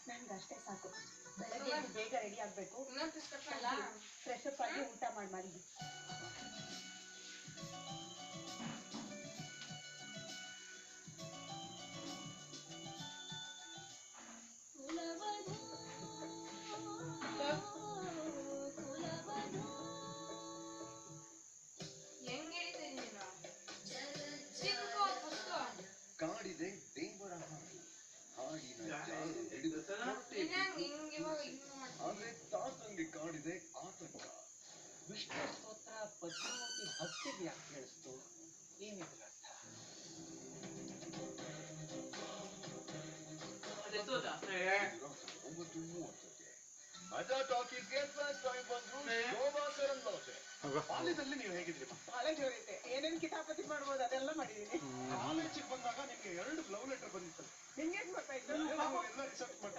ನಂಗಷ್ಟೇ ಸಾಕು. ಬೆಳಗ್ಗೆ ಬೇಗ ರೆಡಿ ಆಗ್ಬೇಕು. ಫ್ರೆಶ್ ಅಪ್ ಆಗಿ ಊಟ ಮಾಡಿ ಕಾಡಿದೆ ದೇವರ ಹಾಡು, ಹಾಡಿನ ಜಾಡು ಹಿಡಿದು ಆದ್ರೆ ತಾತಂಗೆ ಕಾಡಿದೆ ಆತಂಕ. ವಿಷ್ಣು ಸ್ತೋತ್ರ ಪದ್ಮಾವತಿ ಭಕ್ತಿಗೆ ಯಾಕೆ ಕೇಳಿಸ್ತು? ಏನಿದ್ರ ಅರ್ಥ? 9:30ಕ್ಕೆ ಮಜಾ ಟಾಕೀಸ್ಗೆ ಫಸ್ಟ್ ಟೈಮ್ ಬಂದ್ರು ಶೋಭಾ ಕರಂದ್ಲಾಜೆ. ಕಾಲೇಜಲ್ಲಿ ನೀವು ಹೇಗಿದ್ರಿ? ಕಾಲೇಜ್ ಹೋಗಿದ್ದೆ. ಏನೇನ್ ಕಿತಾಪತಿ ಮಾಡ್ಬೋದು ಅದೆಲ್ಲ ಮಾಡಿದೀನಿ. ಕಾಲೇಜಿಗೆ ಬಂದಾಗ ನಿಮ್ಗೆ 2 ಲವ್ ಲೆಟರ್ ಬಂದಿತ್ತು. ನಿಂಗೆ ಗೊತ್ತಾಯ್ತು? ಎಲ್ಲ ರಿಸರ್ಚ್ ಮಾಡ್ತೀವಿ.